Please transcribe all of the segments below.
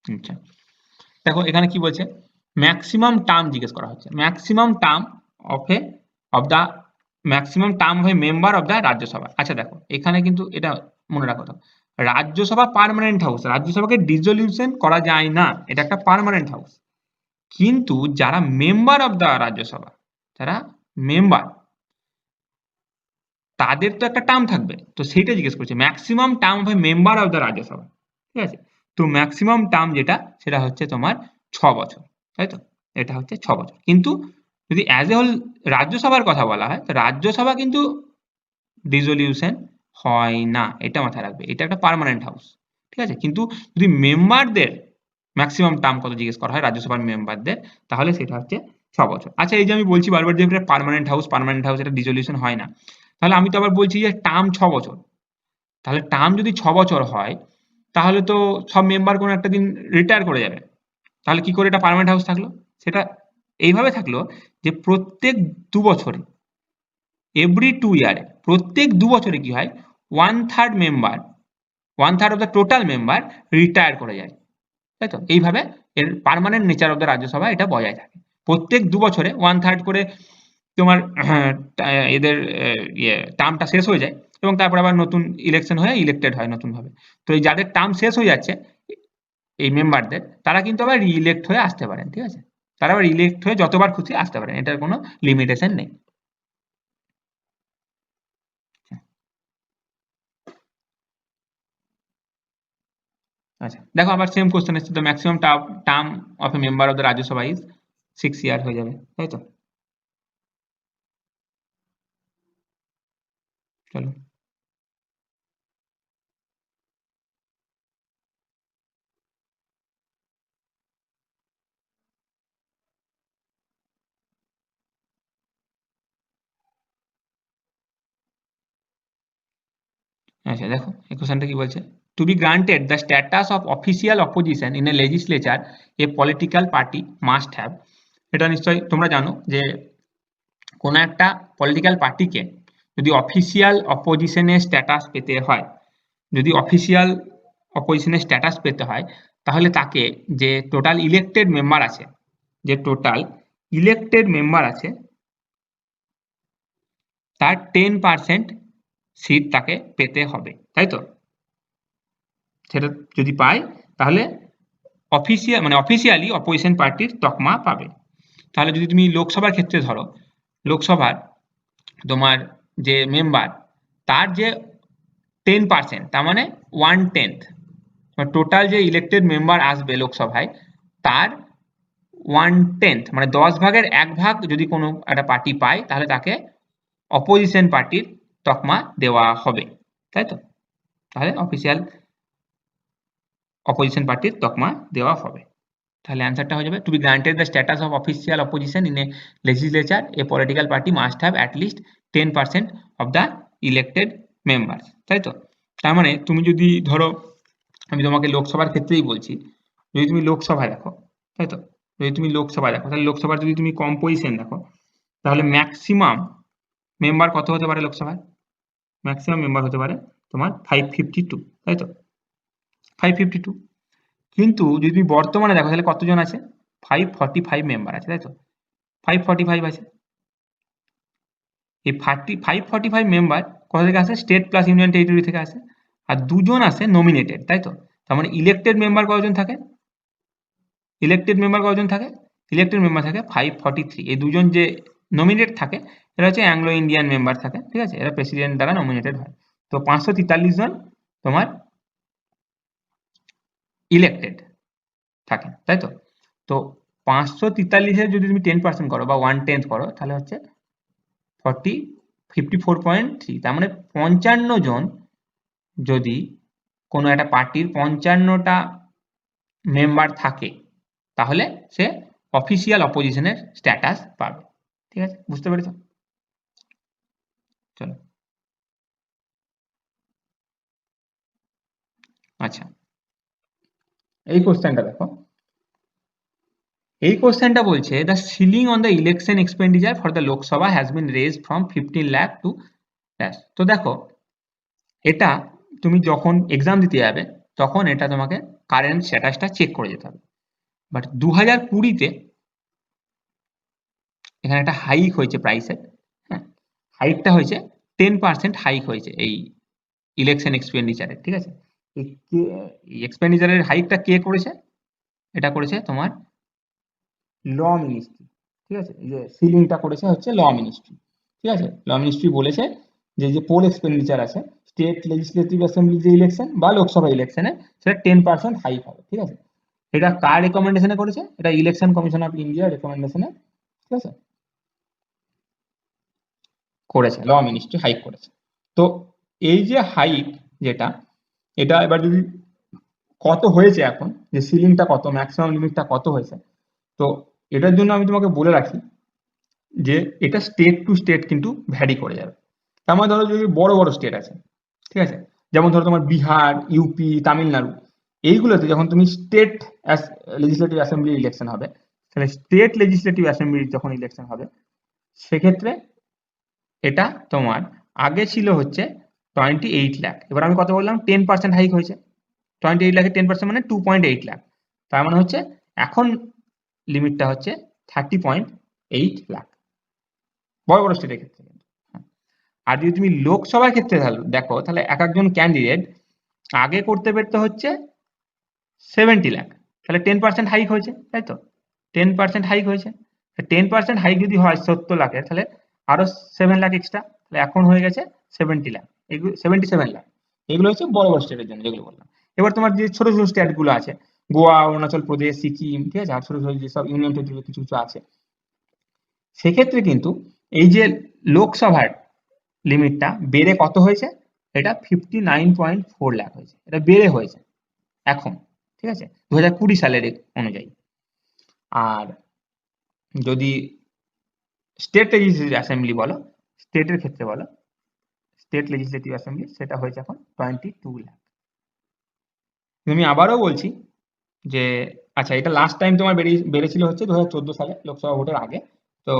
আচ্ছা, দেখো এখানে কি বলছে, ম্যাক্সিমাম টার্ম জিজ্ঞেস করা হচ্ছে, maximum term of the maximum term of a member of the Rajya Sabha. আচ্ছা দেখো এখানে কিন্তু এটা মনে রাখো, রাজ্যসভা পার্মানেন্ট হাউস, রাজ্যসভাকে ডিসলিউশন করা যায় না, এটা একটা পার্মানেন্ট হাউস। কিন্তু যারা মেম্বার অফ দ্য রাজ্যসভা, যারা মেম্বার, তাদের তো একটা টার্ম থাকবে, তো সেইটা জিজ্ঞেস করছে maximum term of a member of the Rajya Sabha. ঠিক আছে, তো ম্যাক্সিমাম টার্ম যেটা সেটা হচ্ছে তোমার 6 বছর, তাই তো, এটা হচ্ছে 6 বছর। কিন্তু যদি অ্যাজ এ হোল রাজ্যসভার কথা বলা হয়, তো রাজ্যসভা কিন্তু ডিসলিউশন হয় না, এটা মাথায় রাখবে, এটা একটা পার্মানেন্ট হাউস। ঠিক আছে, কিন্তু যদি মেম্বারদের ম্যাক্সিমাম টার্ম কত জিজ্ঞেস করা হয় রাজ্যসভার মেম্বারদের, তাহলে সেটা হচ্ছে 6 বছর। আচ্ছা, এই যে আমি বলছি বারবার যে এটা পার্মানেন্ট হাউস, এটা ডিসলিউশন হয় না, তাহলে আমি তো আবার বলছি যে টার্ম 6 বছর। তাহলে টার্ম যদি 6 বছর হয়, তাহলে তো সব মেম্বার কোনো একটা দিন রিটায়ার করে যাবে। তাহলে কি করে এটা পার্মানেন্ট হাউস থাকলো? সেটা এইভাবে থাকলো যে প্রত্যেক 2 বছরে, এভরি 2 ইয়ারে, প্রত্যেক 2 বছরে কি হয়, 1/3 member, 1/3 of the total member retire করে যায়, তাই তো। এইভাবে এর permanent nature of the Rajya Sabha এটা বজায় থাকে। প্রত্যেক 2 বছরে 1/3 করে তোমার এদের টার্মটা শেষ হয়ে যায়, এবং তারপর আবার নতুন ইলেকশন হয়ে ইলেক্টেড হয় নতুন ভাবে। তো এই যাদের টার্ম শেষ হয়ে যাচ্ছে, এই মেম্বারদের, তারা কিন্তু আবার রিইলেক্ট হয়ে আসতে পারেন। ঠিক আছে, তারা আবার ইলেক্ট হয়ে যতবার খুশি আসতে পারেন, এটার কোনো লিমিটেশন নেই। আচ্ছা দেখো, আবার সেম কোশ্চেন এসছে, তো maximum term of a member of the Rajya Sabha is 6 ইয়ার হয়ে যাবে, তাই তো। চলো, আচ্ছা দেখো এই কোশ্চেনটা কি বলছে, to be granted the status of official opposition in a legislature a political party must have. এটা নিশ্চয়ই তোমরা জানো যে কোনো একটা পলিটিক্যাল পার্টিকে যদি অফিসিয়াল অপোজিশনের স্ট্যাটাস পেতে হয়, যদি অফিসিয়াল অপোজিশনের স্ট্যাটাস পেতে হয়, তাহলে তাকে যে টোটাল ইলেক্টেড মেম্বার আছে, যে টোটাল ইলেক্টেড মেম্বার আছে, তার 10% সিট তাকে পেতে হবে, তাই তো। সেটা যদি পায়, তাহলে অফিসিয়ালি অপোজিশন পার্টির তকমা পাবে। তাহলে যদি তুমি লোকসভার ক্ষেত্রে ধরো, লোকসভার তোমার যে মেম্বার, তার যে 10%, তার মানে 1/10, টোটাল যে ইলেক্টেড মেম্বার আসবে লোকসভায়, তার 1/10 মানে 10 ভাগের 1 ভাগ যদি কোনো একটা পার্টি পায়, তাহলে তাকে অপোজিশন পার্টির তকমা দেওয়া হবে, তাই তো। তাহলে অফিসিয়াল অপোজিশন পার্টির তকমা দেওয়া হবে। তাহলে অ্যান্সারটা হয়ে যাবে, to be granted the status of official opposition in a legislature a political party must have at least 10% of the elected member, তাই তো। তার মানে তুমি যদি ধরো, আমি তোমাকে লোকসভার ক্ষেত্রেই বলছি, যদি তুমি লোকসভায় দেখো, তাই তো, যদি তুমি লোকসভায় দেখো, তাহলে লোকসভার যদি তুমি কম্পোজিশন দেখো, তাহলে ম্যাক্সিমাম মেম্বার কত হতে পারে লোকসভায়? ম্যাক্সিমাম মেম্বার হতে পারে তোমার 552, তাই তো, 552। কিন্তু যদি তুমি বর্তমানে দেখো, তাহলে কতজন আছে? 545 মেম্বার আছে, তাই তো, 545 আছে। এই 545 মেম্বার কোথা থেকে আসে? স্টেট প্লাস ইউনিয়ন টেরিটরি থেকে আসে। আর 2জন আসে নমিনেটেড, তাই তো। তার মানে ইলেক্টেড মেম্বার কতজন থাকে? ইলেক্টেড মেম্বার কতজন থাকে? ইলেক্টেড মেম্বার থাকে 543। এই 2জন যে নমিনেট থাকে, এরা হচ্ছে অ্যাংলো ইন্ডিয়ান মেম্বার থাকে, ঠিক আছে, এরা প্রেসিডেন্ট দ্বারা নমিনেটেড হয়। তো 543 জন তোমার ইলেক্টেড থাকে, তাই তো। তো 543-এর যদি তুমি 10% করো বা 1/10 করো, তাহলে হচ্ছে 54.3। তার মানে 55 জন, যদি কোনো একটা পার্টির 55টা মেম্বার থাকে, তাহলে সে অফিসিয়াল অপোজিশনের স্ট্যাটাস পাবে। ঠিক আছে, বুঝতে পেরেছো? চলো, আচ্ছা এই কোশ্চেনটা দেখো, এই কোশ্চেনটা বলছে the ceiling on the election expenditure for the Lok Sabha has been raised from 15 lakh to dash. তো দেখো, এটা তুমি যখন এক্সাম দিতে যাবে, তখন এটা তোমাকে কারেন্ট স্ট্যাটাসটা চেক করে যেতে হবে। বাট 2020-তে এখানে একটা হাইক হয়েছে প্রাইসের, হ্যাঁ, হাইকটা হয়েছে 10% হাইক হয়েছে এই ইলেকশন এক্সপেন্ডিচারে, ঠিক আছে। এই এক্সপেন্ডিচারের হাইকটা কে করেছে? এটা করেছে তোমার ল মিনিস্ট্রি, ঠিক আছে। এই যে সিলিংটা করেছে হচ্ছে ল মিনিস্ট্রি, ঠিক আছে। ল মিনিস্ট্রি বলেছে যে পোল এক্সপেন্ডিচার আছে স্টেট লেজিসলেটিভ অ্যাসেম্বলি যে ইলেকশন বা লোকসভা ইলেকশনে, সেটা 10% হাইক হবে, ঠিক আছে। এটা কার রেকমেন্ডেশনে করেছে? এটা ইলেকশন কমিশন অফ ইন্ডিয়া রেকমেন্ডেশনে, ঠিক আছে, করেছে, ল মিনিস্ট্রি হাইক করেছে। তো এই যে হাইক যেটা, এটা এবার যদি কত হয়েছে এখন, যে সিলিংটা কত, ম্যাক্সিমাম লিমিটটা কত হয়েছে, তো এটার জন্য আমি তোমাকে বলে রাখি যে এটা স্টেট টু স্টেট কিন্তু ভ্যারি করে যাবে। তার মানে ধরো যদি বড় বড় স্টেট আছে, ঠিক আছে, যেমন ধরো তোমার বিহার, ইউপি, তামিলনাড়ু, এইগুলোতে যখন তুমি স্টেট লেজিসলেটিভ অ্যাসেম্বলি ইলেকশন হবে, তাহলে স্টেট লেজিসলেটিভ অ্যাসেম্বলি যখন ইলেকশন হবে, সেক্ষেত্রে এটা তোমার আগে ছিল হচ্ছে 28 লাখ, এবার আমি কত বললাম, 10% হাইক হয়েছে। 28 লাখে 10% মানে 2.8 লাখ, তার মানে হচ্ছে এখন লিমিটটা হচ্ছে 30.8 লাখ বড় বড় স্টেটের ক্ষেত্রে। আর যদি তুমি লোকসভার ক্ষেত্রে দেখো, তাহলে এক একজন ক্যান্ডিডেট আগে করতে পারতে হচ্ছে 70 লাখ, তাহলে 10% হাইক হয়েছে, তাই তো, 10% হাইক হয়েছে। 10% হাইক যদি হয় 70 লাখের, তাহলে আরো 7 লাখ এক্সট্রা, তাহলে এখন হয়ে গেছে 70 লাখ, এগুলো 77 লাখ। এগুলো হচ্ছে বড় বড় স্টেটের জন্য যেগুলো বললাম। এবার তোমার যে ছোট ছোট স্টেট গুলো আছে, গোয়া, অরুণাচল প্রদেশ, সিকিম, ঠিক আছে, আর ছোট ছোট যেসব ইউনিয়ন টেরিটরি কিছু কিছু আছে, সেক্ষেত্রে কিন্তু এই যে লোকসভার লিমিটটা বেড়ে কত হয়েছে, এটা 59.4 লাখ হয়েছে, এটা বেড়ে হয়েছে এখন, ঠিক আছে, 2020 সালের অনুযায়ী। আর যদি স্টেট লেজিসলেটিভ অ্যাসেম্বলি বলো, স্টেটের ক্ষেত্রে বলো, স্টেট লেজিসলেটিভ অ্যাসেম্বলি, সেটা হয়েছে এখন 22 লাখ। আমি আবারও বলছি যে আচ্ছা, এটা লাস্ট টাইম তোমার বেড়েছিল হচ্ছে 2014 সালে লোকসভা ভোটের আগে, তো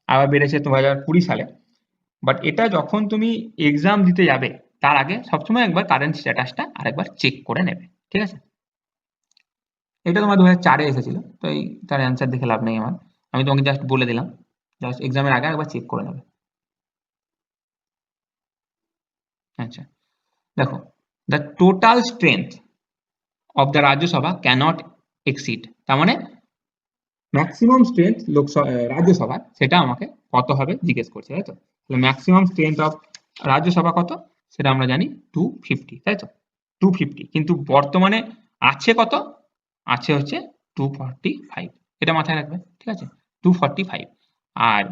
আবার বেড়েছে 2020 সালে। বাট এটা যখন তুমি এক্সাম দিতে যাবে তার আগে সবসময় একবার কারেন্ট স্ট্যাটাসটা আরেকবার চেক করে নেবে, ঠিক আছে। এটা তোমার 2004-এ এসেছিল, তো এই তার অ্যান্সার দেখে লাভ নেই আমার, আমি তোমাকে জাস্ট বলে দিলাম, জাস্ট এক্সামের আগে একবার চেক করে নেবে। আচ্ছা, দেখো, the total strength of the Rajya Sabha cannot exceed, তার মানে ম্যাক্সিমাম স্ট্রেংথ রাজ্যসভার সেটা আমাকে কত হবে জিজ্ঞেস করছে, তাই তো। তাহলে ম্যাক্সিমাম স্ট্রেংথ অফ রাজ্যসভা কত, সেটা আমরা জানি 250, তাই তো, 250। কিন্তু বর্তমানে আছে কত, আছে হচ্ছে 245, এটা মাথায় রাখবে, ঠিক আছে, 245। আর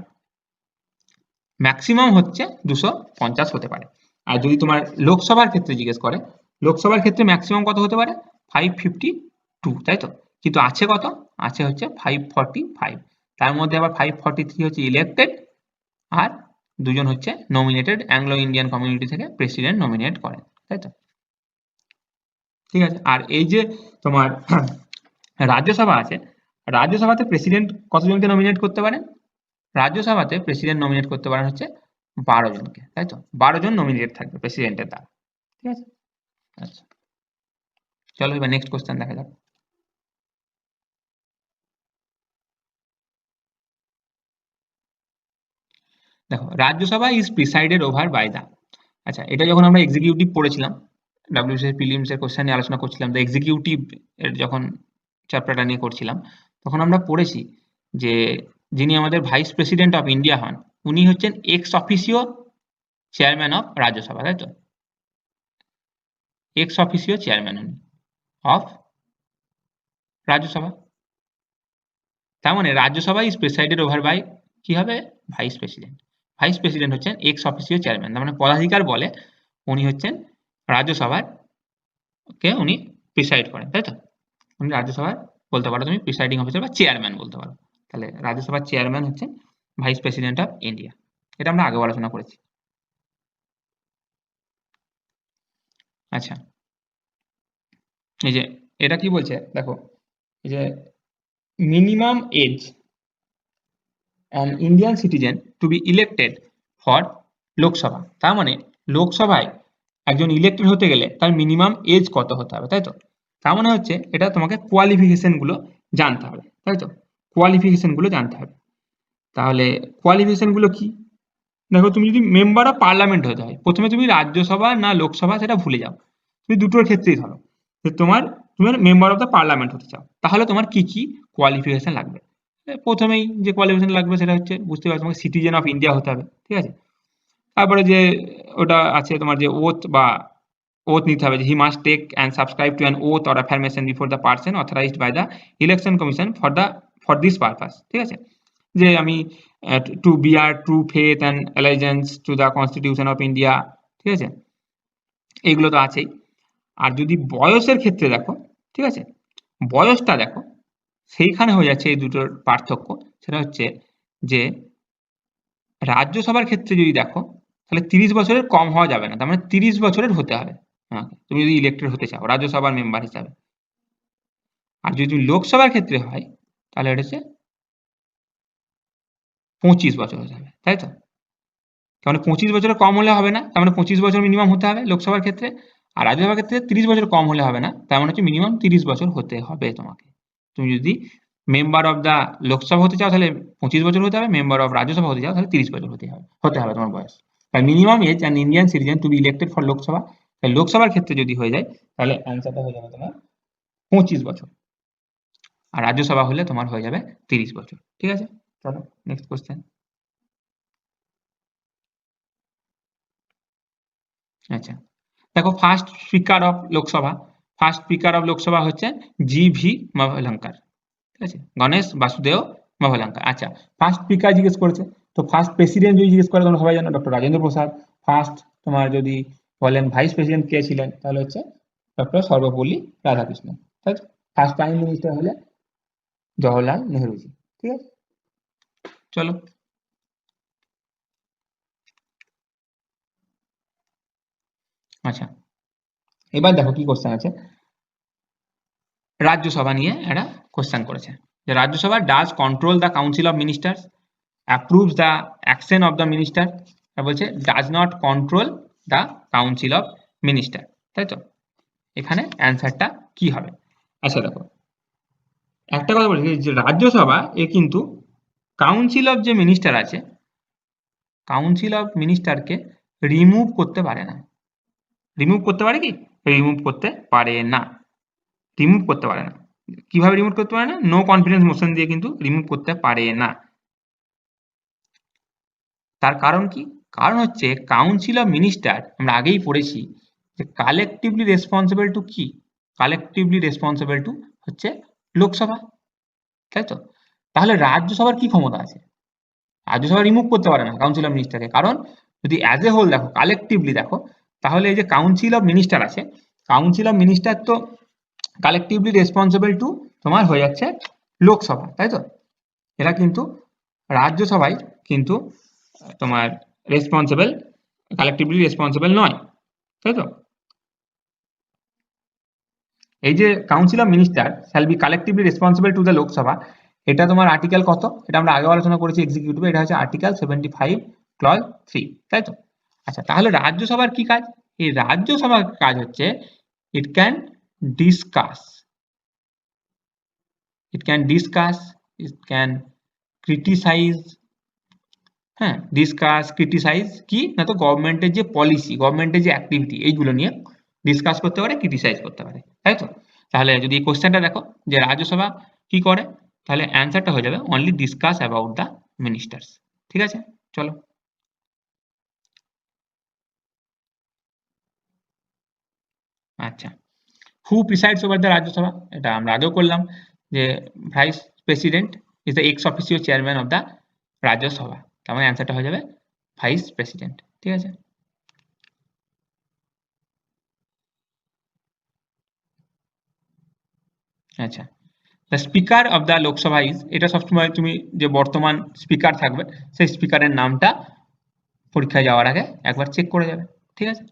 ম্যাক্সিমাম হচ্ছে 250 হতে পারে। আর যদি তোমার লোকসভার ক্ষেত্রে জিজ্ঞেস করে, লোকসভার ক্ষেত্রে ম্যাক্সিমাম কত হতে পারে, 552, তাই তো। কিন্তু আছে কত, আছে হচ্ছে 545, তার মধ্যে আবার 543 হচ্ছে ইলেক্টেড, আর দুজন হচ্ছে নমিনেটেড, অ্যাংলো ইন্ডিয়ান কমিউনিটি থেকে প্রেসিডেন্ট নমিনেট করেন, তাই তো, ঠিক আছে। আর এই যে তোমার রাজ্যসভা আছে, রাজ্যসভাতে প্রেসিডেন্ট কতজনকে নমিনেট করতে পারেন, রাজ্যসভাতে প্রেসিডেন্ট নমিনেট করতে পারেন হচ্ছে 12 জনকে, তাই তো, 12 জন নমিনেট থাকবে প্রেসিডেন্টের দ্বারা, ঠিক আছে। আচ্ছা, চলো এবার নেক্সট কোশ্চেন দেখা যাক। দেখো, Rajya Sabha is presided over by the, আচ্ছা, এটা যখন আমরা এক্সিকিউটিভ পড়েছিলাম, ডব্লিউবিসিএস প্রিলিমস এর কোশ্চেন নিয়ে আলোচনা করছিলাম, দ্য এক্সিকিউটিভ এর যখন চ্যাপ্টারটা নিয়ে করছিলাম, তখন আমরা পড়েছি যে যিনি আমাদের ভাইস প্রেসিডেন্ট অফ ইন্ডিয়া হন, উনি হচ্ছেন x officio chairman of Rajya Sabha, তাই তো, এক্স অফিসিও চেয়ারম্যান উনি অফ রাজ্যসভা। তার মানে রাজ্যসভা ইজ প্রেসাইডেড ওভার বাই কি হবে, ভাইস প্রেসিডেন্ট। ভাইস প্রেসিডেন্ট হচ্ছেন এক্স অফিসিও চেয়ারম্যান, তার মানে পদাধিকার বলে উনি হচ্ছেন রাজ্যসভার কে উনি প্রিসাইড করেন, তাই তো। উনি রাজ্যসভার বলতে পারো তুমি প্রিসাইডিং অফিসার বা চেয়ারম্যান বলতে পারো। তাহলে রাজ্যসভার চেয়ারম্যান হচ্ছেন ভাইস প্রেসিডেন্ট অফ ইন্ডিয়া, এটা আমরা আগেও আলোচনা করেছি। আচ্ছা, এই যে এটা কি বলছে দেখো, এই যে minimum as an Indian citizen two B elected for Lok Sabha, তার মানে লোকসভায় একজন ইলেক্টেড হতে গেলে তার মিনিমাম এজ কত হতে হবে, তাই তো? তার মানে হচ্ছে এটা তোমাকে কোয়ালিফিকেশন গুলো জানতে হবে, তাই তো? কোয়ালিফিকেশন গুলো জানতে হবে। তাহলে কোয়ালিফিকেশন গুলো কি? দেখো, তুমি যদি মেম্বার অফ পার্লামেন্ট হতে হয়, প্রথমে তুমি রাজ্যসভা না লোকসভা সেটা ভুলে যাও, তুমি দুটোর ক্ষেত্রেই ধরো যে তুমি মেম্বার অফ দ্য পার্লামেন্ট হতে চাও, তাহলে তোমার কি কি কোয়ালিফিকেশন লাগবে? প্রথমেই যে কোয়ালিফিকেশন লাগবে সেটা হচ্ছে, বুঝতে পারছো, তোমাকে সিটিজেন অফ ইন্ডিয়া হতে হবে, ঠিক আছে? তারপরে যে ওটা আছে তোমার যে ওথ বা ওথ নিতে হবে, যে he must take and subscribe to an oath or affirmation before the person authorised by the Election Commission for this purpose, ঠিক আছে? যে আমি to bear true faith and allegiance to the Constitution of India, ঠিক আছে? এইগুলো তো আছেই। আর যদি বয়সের ক্ষেত্রে দেখো, ঠিক আছে, বয়সটা দেখো, সেইখানে হয়ে যাচ্ছে এই দুটোর পার্থক্য। সেটা হচ্ছে যে রাজ্যসভার ক্ষেত্রে যদি দেখো, তাহলে 30 বছরের কম হওয়া যাবে না, তার মানে 30 বছরের হতে হবে। হ্যাঁ, তুমি যদি ইলেক্টেড হতে চাও রাজ্যসভার মেম্বার হিসাবে। আর যদি লোকসভার ক্ষেত্রে হয়, তাহলে এটা হচ্ছে 25 বছর হতে হবে, তাই তো? তার মানে 25 বছরের কম হলে হবে না, তার মানে 25 বছর মিনিমাম হতে হবে লোকসভার ক্ষেত্রে। আর রাজ্যসভার ক্ষেত্রে 30 বছর কম হলে হবে না, তার মানে হচ্ছে মিনিমাম 30 বছর হতে হবে তোমাকে। তুমি যদি মেম্বার অফ দ্য লোকসভা হতে চাও তাহলে 25 বছর হতে হবে, মেম্বার অফ রাজ্যসভা হতে চাও তাহলে 30 বছর হতে হবে তোমার বয়স। তাই minimum as an Indian citizen two B elected for Lok Sabha, তাই লোকসভার ক্ষেত্রে যদি হয়ে যায় তাহলে অ্যান্সারটা হয়ে যাবে তোমার 25 বছর। আর রাজ্যসভা হলে তোমার হয়ে যাবে 30 বছর, ঠিক আছে? চলো নেক্সট কোশ্চেন। আচ্ছা, দেখো, ফার্স্ট স্পিকার অফ লোকসভা হচ্ছে জি.ভি. মাভলাঙ্কার, ঠিক আছে? গণেশ বাসুদেব মাভলাঙ্কার। আচ্ছা, ফার্স্ট স্পিকার জিজ্ঞেস করেছে, তো ফার্স্ট প্রেসিডেন্ট যদি জিজ্ঞেস করে তোমরা সবাই জানো ডক্টর রাজেন্দ্র প্রসাদ। ফার্স্ট তোমার যদি বলেন ভাইস প্রেসিডেন্ট কে ছিলেন, তাহলে হচ্ছে ডক্টর সর্বপল্লী রাধাকৃষ্ণন, তাই তো? ফার্স্ট প্রাইম মিনিস্টার হলে জওহরলাল নেহরুজি, ঠিক আছে? চলো, আচ্ছা, এবার দেখো কি কোশ্চেন আছে। রাজ্যসভা নিয়ে একটা কোশ্চেন করেছে, যে Rajya Sabha does control the council of ministers, approves the action of the minister, আর বলছে does not control the council of minister, তাই তো? এখানে অ্যান্সারটা কি হবে? আচ্ছা দেখো, একটা কথা বলছি যে রাজ্যসভা এ কিন্তু কাউন্সিল অফ যে মিনিস্টার আছে, কাউন্সিল অফ মিনিস্টারকে রিমুভ করতে পারে না। রিমুভ করতে পারে কি? রিমুভ করতে পারে না, রিমুভ করতে পারে না। কিভাবে রিমুভ করতে পারে না? নো কনফিডেন্স মোশন দিয়ে কিন্তু রিমুভ করতে পারে না। তার কারণ কি? কারণ হচ্ছে কাউন্সিল অফ মিনিস্টার আমরা আগেই পড়েছি যে কালেকটিভলি রেসপন্সিবল টু কি? কালেকটিভলি রেসপন্সিবল টু হচ্ছে লোকসভা, তাই তো? তাহলে রাজ্যসভার কি ক্ষমতা আছে? রাজ্যসভা রিমুভ করতে পারে না কাউন্সিল অফ মিনিস্টারকে, কারণ যদি অ্যাজ এ হোল দেখো, কালেকটিভলি দেখো, তাহলে এই যে কাউন্সিল অফ মিনিস্টার আছে, কাউন্সিল অফ মিনিস্টার তো কালেকটিভলি রেসপন্সিবল টু তোমার হয়ে যাচ্ছে লোকসভা, তাই তো? এরা কিন্তু রাজ্যসভায় কিন্তু তোমার রেসপন্সিবল, কালেকটিভলি রেসপন্সিবল নয়, তাই তো? এই যে council of minister shall be collectively responsible to the Lok Sabha, এটা তোমার আর্টিকেল কত? এটা আমরা আগে আলোচনা করেছি এক্সিকিউটিভে, এটা হচ্ছে আর্টিকেল 75 ক্লজ 3, তাই তো? আচ্ছা, তাহলে রাজ্যসভার কি কাজ? এই রাজ্যসভার কাজ হচ্ছে it can discuss, it can discuss, it can criticise, হ্যাঁ, ডিসকাস ক্রিটিসাইজ কি না, তো গভর্নমেন্টের যে পলিসি, গভর্নমেন্টের যে অ্যাক্টিভিটি, এইগুলো নিয়ে ডিসকাস করতে পারে, ক্রিটিসাইজ করতে পারে, তাই তো? তাহলে যদি এই কোশ্চেনটা দেখো যে রাজ্যসভা কি করে, তাহলে অ্যান্সারটা হয়ে যাবে only discuss about the ministers, ঠিক আছে? চলো, আচ্ছা, হু প্রিসাইডস ওভার দ্য রাজ্যসভা, এটা আমরা আগেও করলাম যে vice president is the x officio chairman of the Rajya Sabha, তার মানে অ্যান্সারটা হয়ে যাবে ভাইস প্রেসিডেন্ট, ঠিক আছে? আচ্ছা, the speaker of the Lok Sabha is, এটা সবসময় তুমি যে বর্তমান স্পিকার থাকবে সেই স্পিকারের নামটা পরীক্ষায় যাওয়ার আগে একবার চেক করে যাবে, ঠিক আছে?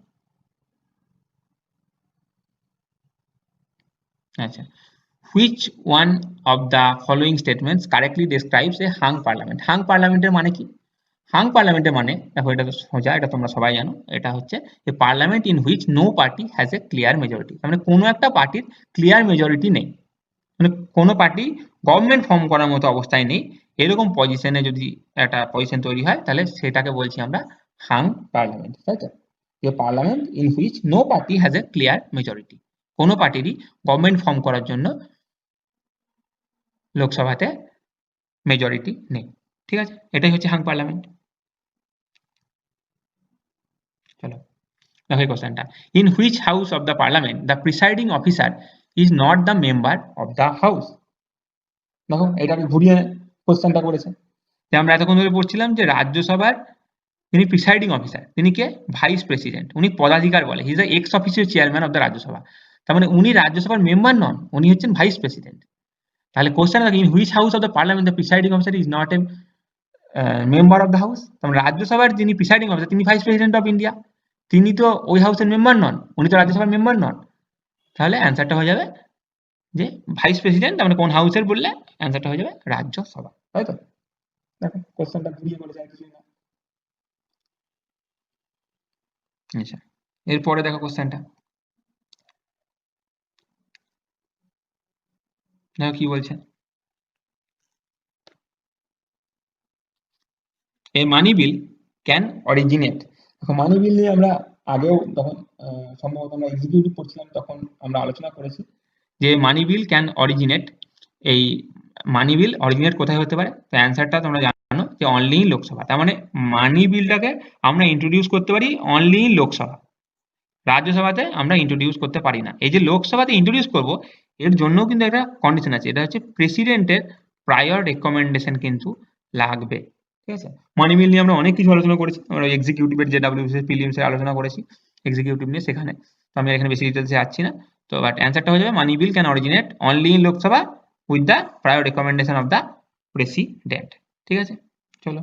আচ্ছা, which one of the following statements correctly describes a hung parliament? Hang পার্লামেন্টের মানে কি? হাং পার্লামেন্টের মানে দেখো, এটা তো সোজা, এটা তোমরা সবাই জানো, এটা হচ্ছে a parliament in which no party has a clear majority. মানে কোনো একটা পার্টির ক্লিয়ার মেজরিটি নেই, মানে কোনো পার্টি গভর্নমেন্ট ফর্ম করার মতো অবস্থায় নেই, এরকম পজিশনে যদি একটা পজিশন তৈরি হয় তাহলে সেটাকে বলছি আমরা হাং পার্লামেন্ট, তাই তো? যে parliament in which no party has a clear majority, কোনো পার্টিরই গভর্নমেন্ট ফর্ম করার জন্য লোকসভাতে মেজরিটি নেই, ঠিক আছে? এটাই হচ্ছে হাং পার্লামেন্ট। চলো দেখো এই কোশ্চেনটা, in which house of the parliament the presiding officer is not the member of the house. দেখো এটাকে ঘুরিয়ে কোশ্চেনটা করেছে, যে আমরা এতক্ষণ ধরে পড়ছিলাম যে রাজ্যসভার যিনি প্রিসাইডিং অফিসার তিনি কে, ভাইস প্রেসিডেন্ট, উনি পদাধিকার বলে, he is the x official chairman of the Rajya Sabha, তার মানে উনি রাজ্যসভার মেম্বার নন, উনি হচ্ছেন ভাইস প্রেসিডেন্ট। তাহলে কোশ্চেন থাকে, in which house of the parliament the presiding officer is not a member of the house. তার রাজ্যসভার যিনি প্রিসাইডিং অফিসার তিনি ভাইস প্রেসিডেন্ট অফ ইন্ডিয়া, তিনি তো ওই হাউসের মেম্বার নন, উনি তো রাজ্যসভার মেম্বার নন। তাহলে অ্যান্সারটা হয়ে যাবে যে ভাইস প্রেসিডেন্ট, মানে কোন হাউসের বললে অ্যান্সারটা হয়ে যাবে রাজ্যসভা, তাই তো? দেখো কোশ্চেনটা ঘুরিয়ে করেছে আর কিছু না। আচ্ছা এরপরে দেখো কোশ্চেনটা, দেখো কি বলছে, এ মানি বিল ক্যান অরিজিনেট। দেখো মানি বিল নিয়ে আমরা আগেও যখন সম্ভবত আমরা এক্সিকিউটিভ পড়ছিলাম তখন আমরা আলোচনা করেছি যে মানি বিল ক্যান অরিজিনেট, এই মানি বিল অরিজিনেট কোথায় হতে পারে? তো অ্যান্সারটা তোমরা জানো যে অনলি ইন লোকসভা। তার মানে মানি বিলটাকে আমরা ইন্ট্রোডিউস করতে পারি অনলি ইন লোকসভা, রাজ্যসভাতে আমরা ইন্ট্রোডিউস করতে পারি না। এই যে লোকসভাতে ইন্ট্রোডিউস করব, এর জন্য কিন্তু একটা কন্ডিশন আছে, এটা হচ্ছে প্রেসিডেন্টের প্রায়র রেকমেন্ডেশন কিন্তু লাগবে, ঠিক আছে? মানি বিল নিয়ে আমরা অনেক কিছু আলোচনা করেছি, আমরা এক্সিকিউটিভের যে ডাব্লিউবিসিএস প্রিলিমস এর আলোচনা করেছি এক্সিকিউটিভ নিয়ে, সেখানে তো আমি এখানে বেশি ডিটেলসে যাচ্ছি না। তো বাট অ্যান্সারটা হয়ে যাবে money bill can originate only in Lok Sabha with the prior recommendation of the President, ঠিক আছে? চলো